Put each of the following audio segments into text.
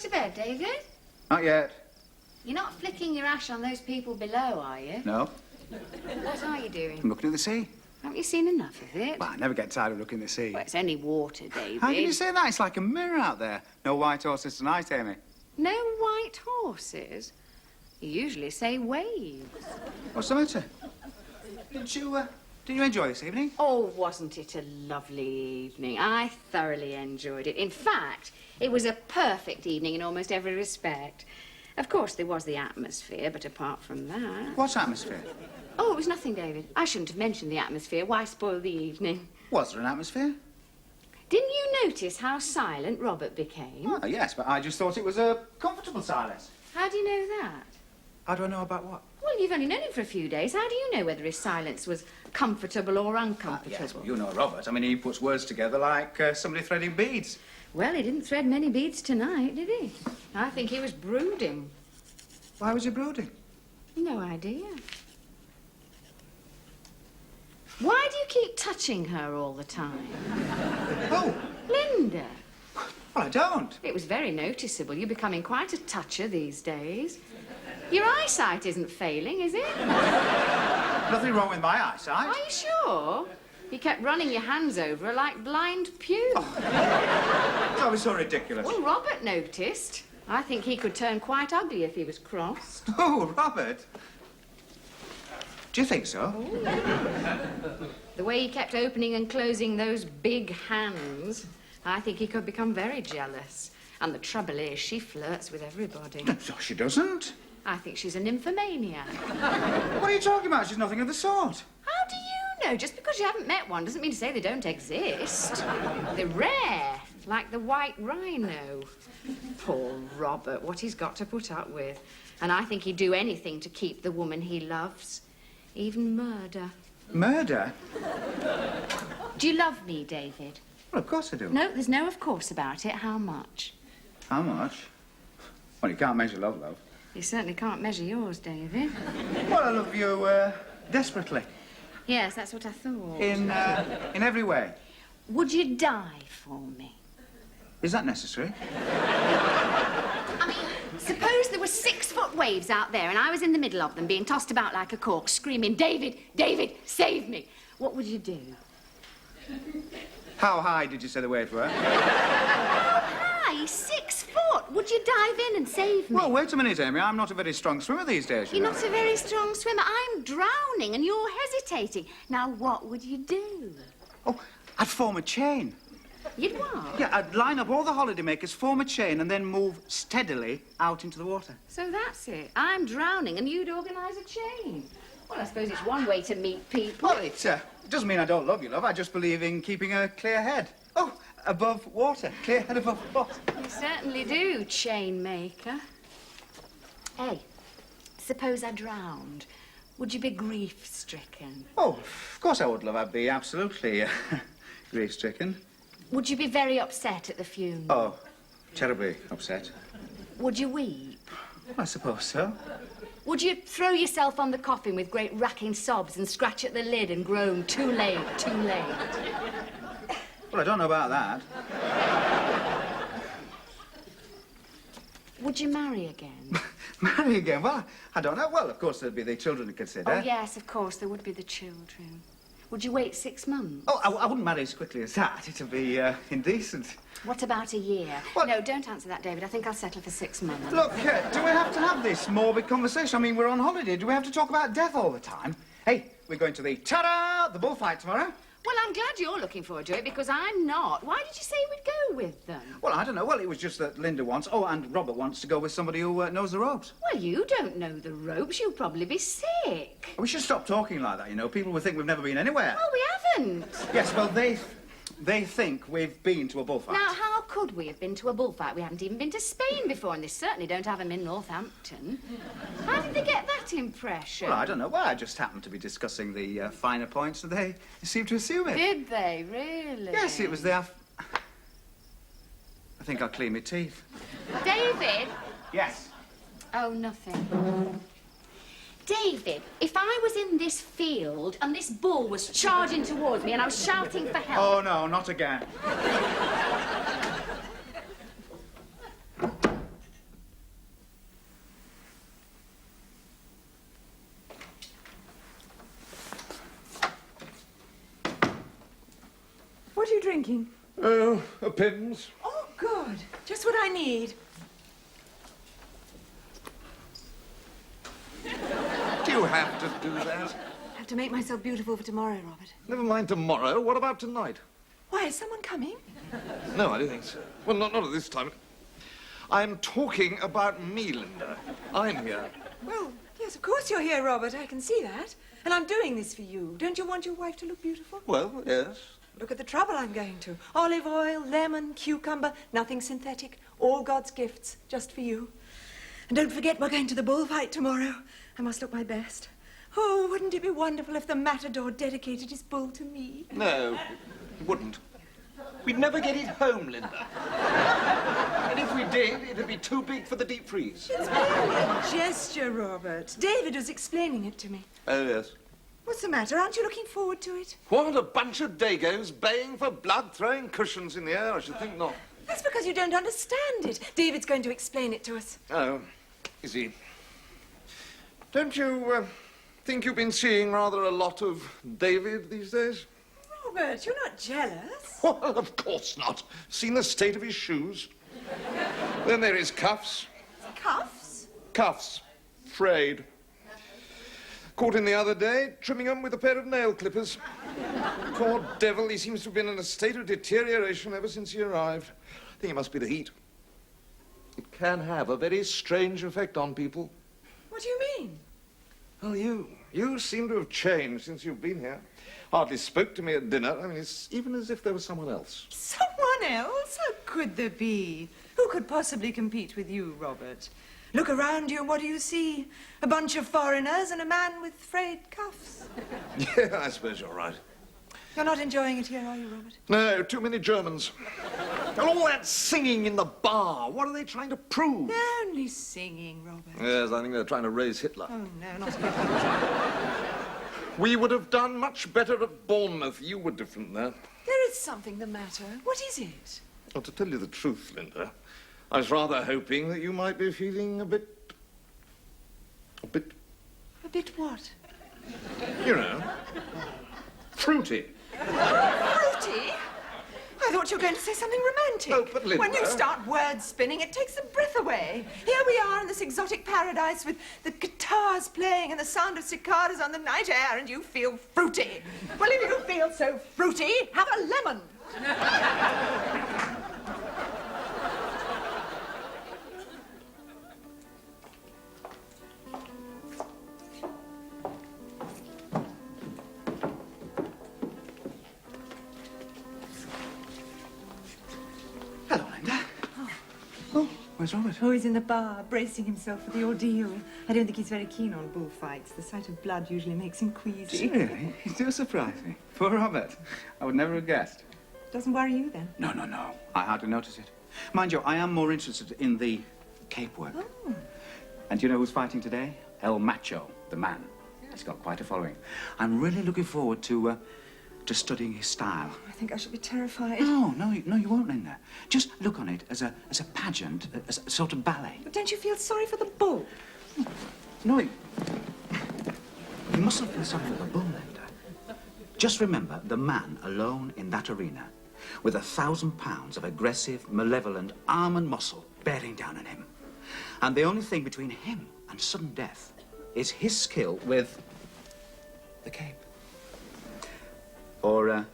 to bed, David? Not yet. You're not flicking your ash on those people below, are you? No. What are you doing? I'm looking at the sea. Haven't you seen enough of it? Well, I never get tired of looking at the sea. Well, it's only water, David. How can you say that? It's like a mirror out there. No white horses tonight, Amy. No white horses? You usually say waves. What's the matter? Did you enjoy this evening? Oh, wasn't it a lovely evening? I thoroughly enjoyed it. In fact, it was a perfect evening in almost every respect. Of course, there was the atmosphere, but apart from that... What atmosphere? Oh, it was nothing, David. I shouldn't have mentioned the atmosphere. Why spoil the evening? Was there an atmosphere? Didn't you notice how silent Robert became? Oh, yes, but I just thought it was a comfortable silence. How do you know that? How do I know about what? Well, you've only known him for a few days. How do you know whether his silence was comfortable or uncomfortable? Yes, well, you know Robert. I mean, he puts words together like somebody threading beads. Well, he didn't thread many beads tonight, did he? I think he was brooding. Why was he brooding? No idea. Why do you keep touching her all the time? Oh. Linda. Well, I don't. It was very noticeable. You're becoming quite a toucher these days. Your eyesight isn't failing, is it? Nothing wrong with my eyesight. Are you sure? You kept running your hands over her like blind Pew. Oh. That was so ridiculous. Well, Robert noticed. I think he could turn quite ugly if he was crossed. Oh, Robert. Do you think so? The way he kept opening and closing those big hands, I think he could become very jealous. And the trouble is, she flirts with everybody. No, she doesn't. I think she's a nymphomaniac. What are you talking about? She's nothing of the sort. How do you know? Just because you haven't met one doesn't mean to say they don't exist. They're rare, like the white rhino. Poor Robert, what he's got to put up with. And I think he'd do anything to keep the woman he loves. Even murder. Murder? Do you love me, David? Well, of course I do. No, there's no of course about it. How much? How much? Well, you can't measure love, love. You certainly can't measure yours, David. Well, I love you, desperately. Yes, that's what I thought. In every way. Would you die for me? Is that necessary? I mean, suppose there were 6-foot waves out there and I was in the middle of them being tossed about like a cork, screaming, David, David, save me. What would you do? How high did you say the waves were? How high? 6 foot. Would you dive in and save me? Well, wait a minute, Amy. I'm not a very strong swimmer these days, you You're know. not a very strong swimmer. I'm drowning and you're hesitating. Now, what would you do? Oh, I'd form a chain. You'd what? Yeah, I'd line up all the holidaymakers, form a chain, and then move steadily out into the water. So that's it. I'm drowning and you'd organise a chain. Well, I suppose it's one way to meet people. Well, it doesn't mean I don't love you, love. I just believe in keeping a clear head. Oh, above water. Clear head above water. You certainly do, chain maker. Hey, suppose I drowned. Would you be grief-stricken? Oh, of course I would, love. I'd be absolutely grief-stricken. Would you be very upset at the funeral? Oh, terribly upset. Would you weep? I suppose so. Would you throw yourself on the coffin with great racking sobs and scratch at the lid and groan, too late, too late? Well, I don't know about that. Would you marry again? Marry again? Well, I don't know. Well, of course, there'd be the children to consider. Oh, yes, of course, there would be the children. Would you wait 6 months? Oh, I wouldn't marry as quickly as that. It'd be indecent. What about a year? What? No, don't answer that, David. I think I'll settle for 6 months. Look, do we have to have this morbid conversation? I mean, we're on holiday. Do we have to talk about death all the time? Hey, we're going to the the bullfight tomorrow. Well, I'm glad you're looking forward to it, because I'm not. Why did you say we'd go with them? Well, I don't know. Well, it was just that Linda wants, and Robert wants to go with somebody who knows the ropes. Well, you don't know the ropes. You'll probably be sick. We should stop talking like that, you know. People will think we've never been anywhere. Oh, we haven't. Yes, well, they think we've been to a bullfight. Now, how could we have been to a bullfight? We haven't even been to Spain before, and they certainly don't have them in Northampton. How did they get that impression? Well, I don't know. Well, I just happened to be discussing the finer points, and they seemed to assume it. Did they, really? Yes, it was their... I think I'll clean my teeth. David? Yes. Oh, nothing. David, if I was in this field and this bull was charging towards me and I was shouting for help... Oh, no, not again. What are you drinking? Oh, a Pimm's. Oh, good. Just what I need. Do you have to do that? I have to make myself beautiful for tomorrow, Robert. Never mind tomorrow. What about tonight? Why, is someone coming? No, I don't think so. Well, not at this time. I'm talking about me, Linda. I'm here. Well, yes, of course you're here, Robert. I can see that. And I'm doing this for you. Don't you want your wife to look beautiful? Well, yes. Look at the trouble I'm going to. Olive oil, lemon, cucumber, nothing synthetic. All God's gifts, just for you. And don't forget we're going to the bullfight tomorrow. I must look my best. Oh, wouldn't it be wonderful if the matador dedicated his bull to me? No, it wouldn't. We'd never get it home, Linda. And if we did, it'd be too big for the deep freeze. It's merely a gesture, Robert. David was explaining it to me. Oh, yes. What's the matter? Aren't you looking forward to it? What, a bunch of dagos baying for blood, throwing cushions in the air? I should think not. That's because you don't understand it. David's going to explain it to us. Oh, is he? Don't you think you've been seeing rather a lot of David these days? Robert, you're not jealous. Well, of course not. Seen the state of his shoes? Then there is cuffs. Cuffs? Cuffs. Frayed. Caught him the other day, trimming them with a pair of nail clippers. Poor devil, he seems to have been in a state of deterioration ever since he arrived. I think it must be the heat. It can have a very strange effect on people. What do you mean? Well, you seem to have changed since you've been here. Hardly spoke to me at dinner. I mean, it's even as if there was someone else. Someone else? How could there be? Who could possibly compete with you, Robert? Look around you and what do you see? A bunch of foreigners and a man with frayed cuffs. Yeah, I suppose you're right. You're not enjoying it here, are you, Robert? No, too many Germans. And all that singing in the bar, what are they trying to prove? They're only singing, Robert. Yes, I think they're trying to raise Hitler. Oh, no, not Hitler. We would have done much better at Bournemouth. You were different there. There is something the matter. What is it? Well, to tell you the truth, Linda, I was rather hoping that you might be feeling a bit... A bit what? You know, fruity. Fruity? I thought you were going to say something romantic. Oh, but Linda... When you start word spinning, it takes the breath away. Here we are in this exotic paradise with the guitars playing and the sound of cicadas on the night air, and you feel fruity. Well, if you feel so fruity, have a lemon. Hello, Linda. Oh, where's Robert? Oh, he's in the bar, bracing himself for the ordeal. I don't think he's very keen on bullfights. The sight of blood usually makes him queasy. Really? You do surprise me. Poor Robert. I would never have guessed. Doesn't worry you, then? No. I hardly notice it. Mind you, I am more interested in the cape work. Oh. And do you know who's fighting today? El Macho, the man. He's got quite a following. I'm really looking forward to studying his style. I think I should be terrified. No, you won't, Linda. Just look on it as a pageant, as a sort of ballet. But don't you feel sorry for the bull? No, you mustn't feel sorry for the bull, Linda. Just remember the man alone in that arena with 1,000 pounds of aggressive, malevolent arm and muscle bearing down on him. And the only thing between him and sudden death is his skill with the cape. Or,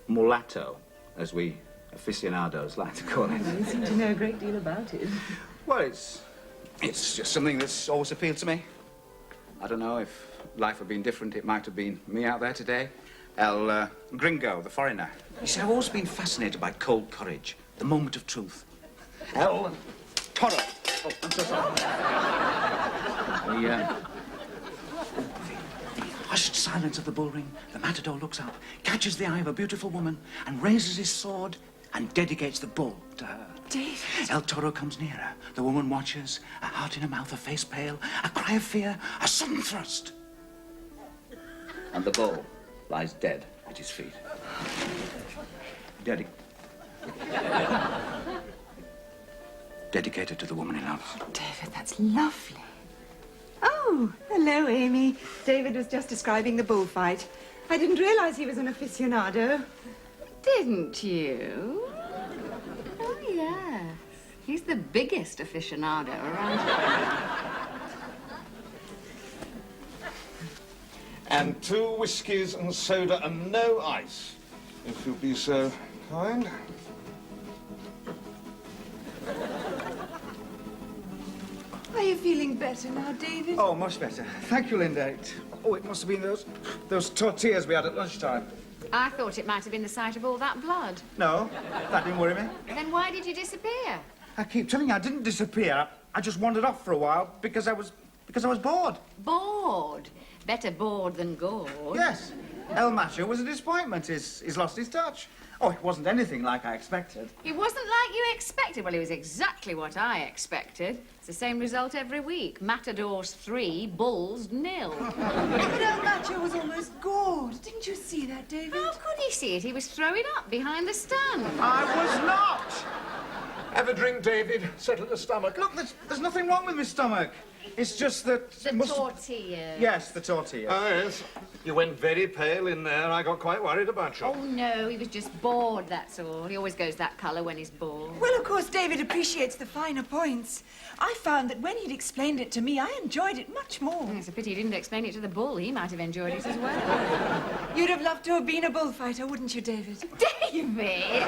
mulatto, as we aficionados like to call it. You seem to know a great deal about it. Well, it's just something that's always appealed to me. I don't know, if life had been different, it might have been me out there today. El Gringo, the foreigner. You see, I've always been fascinated by cold courage, the moment of truth. El Toro. Oh, I'm so sorry. The hushed silence of the bullring, the matador looks up, catches the eye of a beautiful woman, and raises his sword and dedicates the bull to her. David. El Toro comes nearer. The woman watches, a heart in her mouth, a face pale, a cry of fear, a sudden thrust. And the bull lies dead at his feet. Dedicated to the woman he loves. David, that's lovely. Oh, hello, Amy. David was just describing the bullfight. I didn't realize he was an aficionado. Didn't you? Oh, yes. He's the biggest aficionado around here. And 2 whiskies and soda and no ice, if you'll be so kind. Are you feeling better now, David? Oh, much better. Thank you, Linda. Oh, it must have been those tortillas we had at lunchtime. I thought it might have been the sight of all that blood. No, that didn't worry me. Then why did you disappear? I keep telling you, I didn't disappear. I just wandered off for a while because I was bored. Bored? Better bored than gored. Yes. El Macho was a disappointment. He's lost his touch. Oh, it wasn't anything like I expected. It wasn't like you expected. Well, it was exactly what I expected. It's the same result every week. Matadors 3, Bulls 0. But El Macho was almost gored. Didn't you see that, David? How could he see it? He was throwing up behind the stand. I was not. Have a drink, David. Settle the stomach. Look, there's nothing wrong with my stomach. It's just that... The tortilla. Yes, the tortilla. Oh, yes. You went very pale in there. I got quite worried about you. Oh, no, he was just bored, that's all. He always goes that colour when he's bored. Well, of course, David appreciates the finer points. I found that when he'd explained it to me, I enjoyed it much more. It's a pity he didn't explain it to the bull. He might have enjoyed it as well. You'd have loved to have been a bullfighter, wouldn't you, David? David!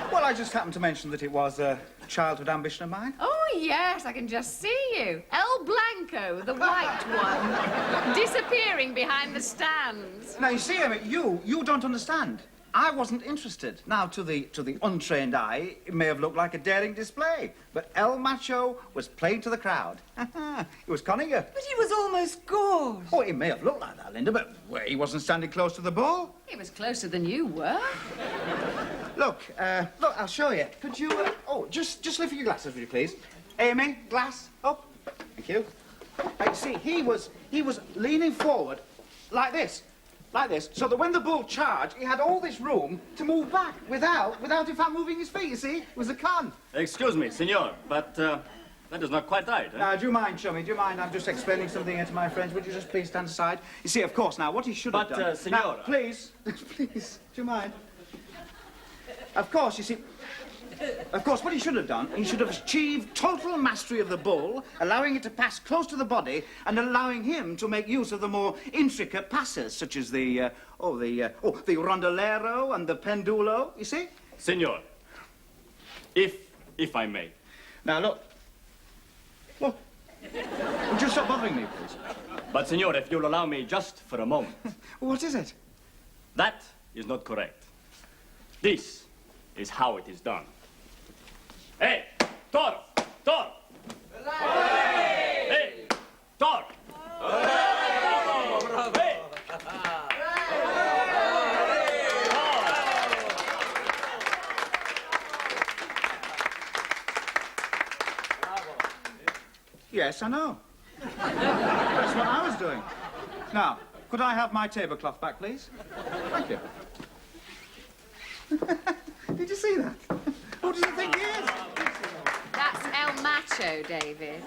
Well, I just happened to mention that it was a childhood ambition of mine. Oh, yes, I can just see you. El Blanco, the white one, disappearing behind the stands. Now, you see, Emmett, you don't understand. I wasn't interested. Now, to the untrained eye, it may have looked like a daring display, but El Macho was playing to the crowd. He was conning you. But he was almost gored. Oh, it may have looked like that, Linda, but he wasn't standing close to the bull. He was closer than you were. Look, I'll show you. Could you, just lift your glasses, will you, please? Amy, glass, up. Thank you. See, he was leaning forward like this, so that when the bull charged, he had all this room to move back without in fact moving his feet, you see? It was a con. Excuse me, senor, but that is not quite right. Do you mind, Chummy? Do you mind? I'm just explaining something here to my friends. Would you just please stand aside? You see, of course, now, what he should have done... Senora... Now, please, please, do you mind? Of course, you see... Of course, what he should have done, he should have achieved total mastery of the bull, allowing it to pass close to the body, and allowing him to make use of the more intricate passes, such as the rondolero and the pendulo, you see? Senor, if I may. Now, look. Look. Would you stop bothering me, please? But, senor, if you'll allow me just for a moment. What is it? That is not correct. This is how it is done. Hey, toro! Toro! Hey, toro! Hey. Yes, I know. That's what I was doing. Now, could I have my tablecloth back, please? Thank you. Did you see that? Who does he think he is? That's El Macho, David.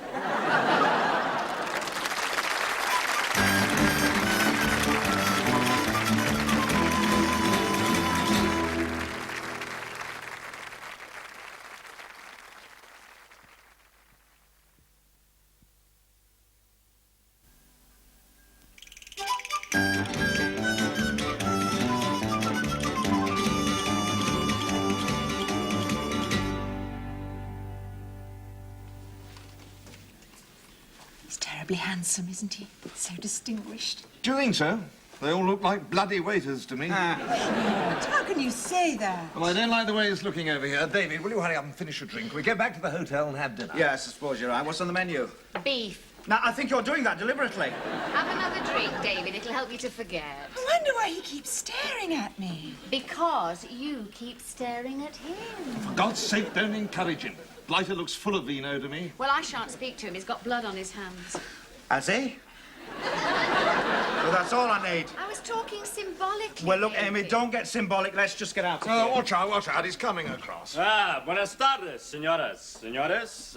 He's terribly handsome, isn't he? So distinguished. Do you think so? They all look like bloody waiters to me. How can you say that? Well, I don't like the way he's looking over here. David, will you hurry up and finish your drink? We get back to the hotel and have dinner. Yes, I suppose you're right. What's on the menu? Beef. Now, I think you're doing that deliberately. Have another drink, David. It'll help you to forget. I wonder why he keeps staring at me. Because you keep staring at him. For God's sake, don't encourage him. Blighter looks full of vino to me. Well, I shan't speak to him. He's got blood on his hands. Has he? Well, that's all I need. I was talking symbolically. Well, look, David. Amy, don't get symbolic. Let's just get out of here. Oh, watch out, he's coming across. Buenas tardes, señoras. Señores,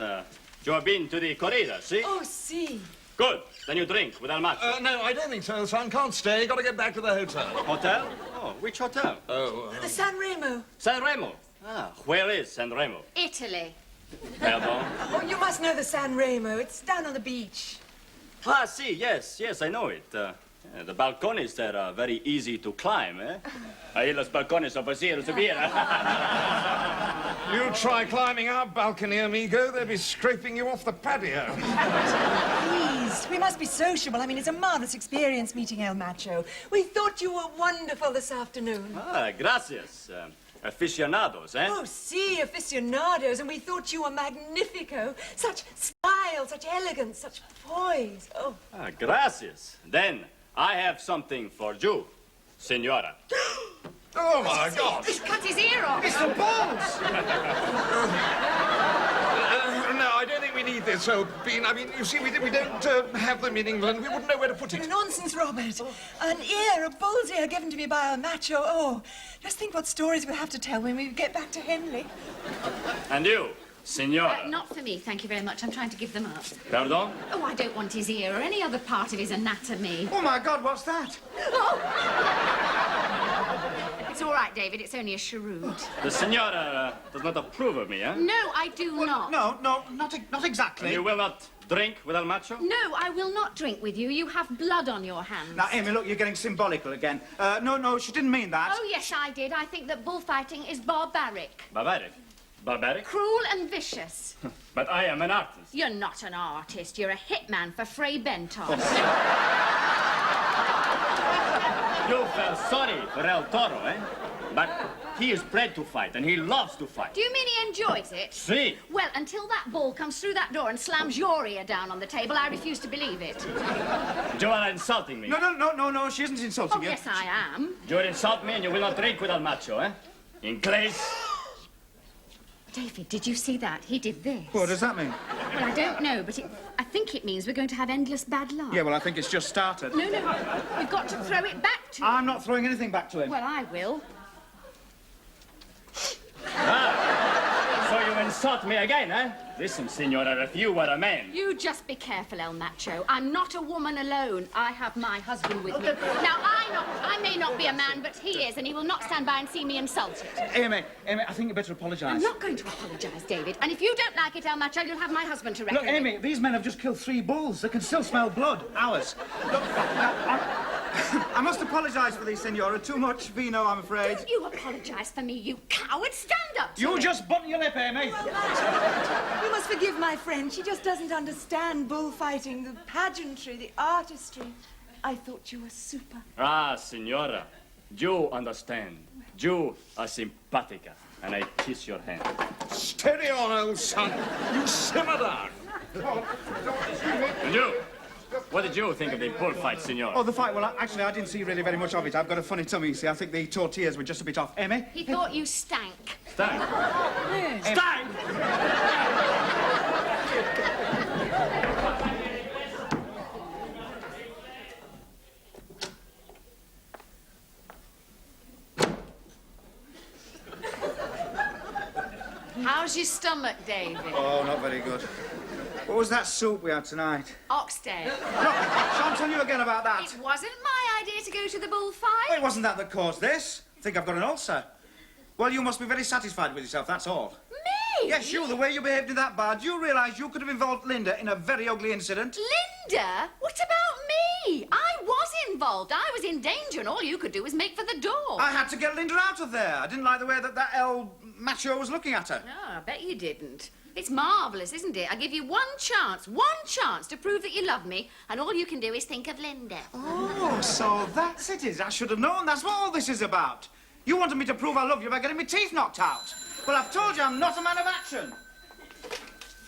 you have been to the corrida, see? Oh, see. Good. Then you drink with El Macho. No, I don't think so, son. Can't stay. Got to get back to the hotel. Hotel? Oh, which hotel? The San Remo. San Remo. Ah, where is San Remo? Italy. Pardon? Oh, you must know the San Remo. It's down on the beach. Ah, see, yes, I know it. The balconies there are very easy to climb, eh? Ahí los balcones son fáciles de subir. You try climbing our balcony, amigo. They'll be scraping you off the patio. Please, we must be sociable. I mean, it's a marvelous experience meeting El Macho. We thought you were wonderful this afternoon. Ah, gracias. Aficionados, eh? Oh, si, aficionados, and we thought you were magnifico. Such style, such elegance, such poise. Oh. Ah, gracias. Then I have something for you, senora. Oh, my God. He's cut his ear off. It's the balls! No, I don't think we need this, old bean. I mean, you see, we don't have them in England. We wouldn't know where to put it. Nonsense, Robert. An ear, a bull's ear given to me by El Macho. Oh, just think what stories we'll have to tell when we get back to Henley. And you, senora. Not for me, thank you very much. I'm trying to give them up. Pardon? Oh, I don't want his ear or any other part of his anatomy. Oh, my God, what's that? It's all right, David. It's only a cheroot. The senora does not approve of me, eh? No, I do not. No, not exactly. And you will not drink with El Macho? No, I will not drink with you. You have blood on your hands. Now, Amy, look, you're getting symbolical again. No, she didn't mean that. Oh, yes, I did. I think that bullfighting is barbaric. Barbaric? Barbaric? Cruel and vicious. But I am an artist. You're not an artist. You're a hitman for Fray Bentos. You felt sorry for El Toro, eh? But he is bred to fight, and he loves to fight. Do you mean he enjoys it? See? Well, until that bull comes through that door and slams your ear down on the table, I refuse to believe it. You are insulting me. No, she isn't insulting Oh, you. yes, I am. You will insult me, and you will not drink with El Macho, eh? Inglés. David, did you see that? He did this. What does that mean? Well, I don't know, but I think it means we're going to have endless bad luck. Yeah, well, I think it's just started. No, we've got to throw it back to him. I'm not throwing anything back to him. Well, I will. So you insult me again, eh? Listen, senora, if you were a man... You just be careful, El Macho. I'm not a woman alone. I have my husband with me. Now, I may not be a man, but he is, and he will not stand by and see me insulted. Amy, I think you better apologise. I'm not going to apologise, David. And if you don't like it, El Macho, you'll have my husband to reckon Look, Amy, these men have just killed 3 bulls. They can still smell blood. Ours. Look, I must apologise for these, senora. Too much vino, I'm afraid. Don't you apologise for me, you coward. Stand up to You me. just button your lip, Amy. You must forgive my friend. She just doesn't understand bullfighting, the pageantry, the artistry. I thought you were super. Ah, senora, you understand. You are simpatica, and I kiss your hand. Steady on, old son. You simmer down. And you? What did you think of the bullfight, senora? Oh, the fight. Well, actually, I didn't see really very much of it. I've got a funny tummy, you see. I think the tortillas were just a bit off. Amy? He thought you stank. Stank. Stank! How's your stomach, David? Oh, not very good. What was that soup we had tonight? Oxtail. Look, shan't tell you again about that. It wasn't my idea to go to the bullfight. Well, it wasn't that caused this. I think I've got an ulcer. Well, you must be very satisfied with yourself, that's all. Me? Yes, you, the way you behaved in that bar. Do you realise you could have involved Linda in a very ugly incident? Linda? What about me? I was involved. I was in danger, and all you could do was make for the door. I had to get Linda out of there. I didn't like the way that El Macho was looking at her. No, I bet you didn't. It's marvellous, isn't it? I give you one chance to prove that you love me, and all you can do is think of Linda. Oh, so that's it is. I should have known. That's what all this is about. You wanted me to prove I love you by getting my teeth knocked out. Well, I've told you I'm not a man of action.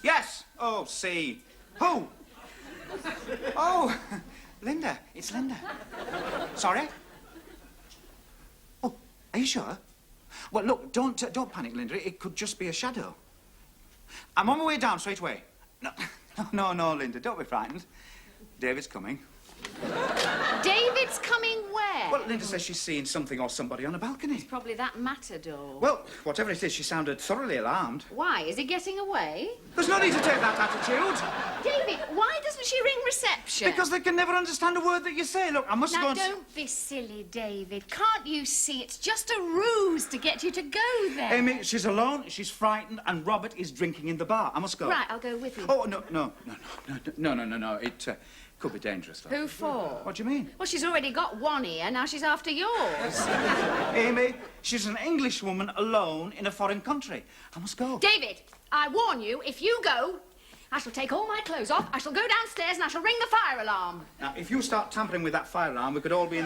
Yes. Oh, see. Who? Oh, Linda. It's Linda. Sorry? Oh, are you sure? Well, look, don't panic, Linda. It could just be a shadow. I'm on my way down straight away. No, Linda, don't be frightened. David's coming. David's coming where? where? Well, Linda says she's seeing something or somebody on a balcony. Probably that matador. Well, whatever it is, she sounded thoroughly alarmed. Why? Is he getting away? There's no need to take that attitude. David, why doesn't she ring reception? Because they can never understand a word that you say. Look, I must go Now, and... don't be silly, David. Can't you see it's just a ruse to get you to go there? Amy, she's alone, she's frightened, and Robert is drinking in the bar. I must go. Right, I'll go with you. Oh, no. It could be dangerous, though. Who for? What do you mean? Well, she's already got one ear, now she's after yours. Amy, she's an Englishwoman alone in a foreign country. I must go. David, I warn you, if you go, I shall take all my clothes off, I shall go downstairs and I shall ring the fire alarm. Now, if you start tampering with that fire alarm, we could all be in...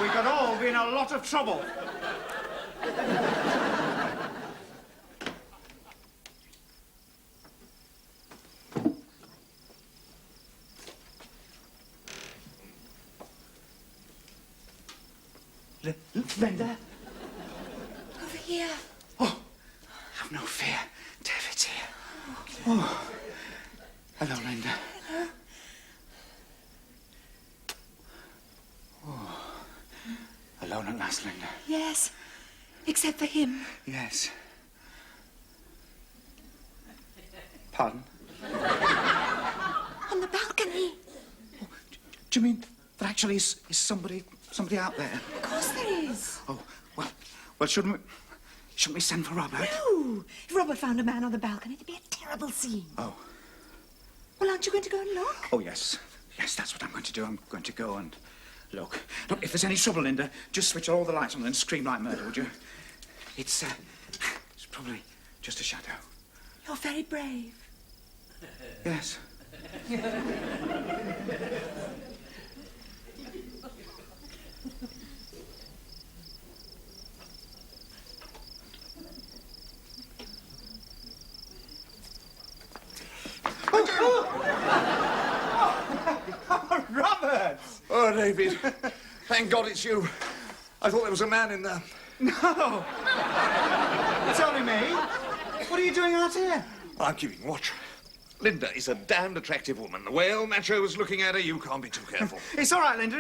we could all be in a lot of trouble. Linda? Over here. Oh, have no fear. David's here. Oh. Hello, Linda. Hello. Oh. Alone at last, Linda. Yes, except for him. Yes. Pardon? On the balcony. Oh, do you mean there actually is somebody out there? Of course there is. Oh, well, shouldn't we send for Robert? No. If Robert found a man on the balcony, it'd be a terrible scene. Oh. Well, aren't you going to go and look? Oh, yes. Yes, that's what I'm going to do. I'm going to go and look. Look, if there's any trouble, Linda, just switch all the lights on and scream like murder, would you? It's probably just a shadow. You're very brave. Yes. Oh, Robert! Oh, David. Thank God it's you. I thought there was a man in there. No! It's only me. What are you doing out here? I'm keeping watch. Linda is a damned attractive woman. Well, Macho was looking at her. You can't be too careful. It's all right, Linda.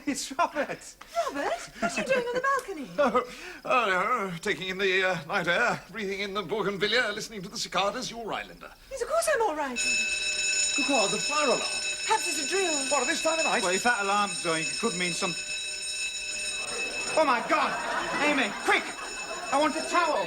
It's Robert. Robert, what are you doing on the balcony? No, taking in the night air, breathing in the bougainvillea, listening to the cicadas. You're all right, Linda. Yes, of course I'm all right. Good God, the fire alarm. Perhaps it's a drill. What, at this time of night? Well, if that alarm's going, it could mean some... Oh, my God! Amy, quick! I want a towel.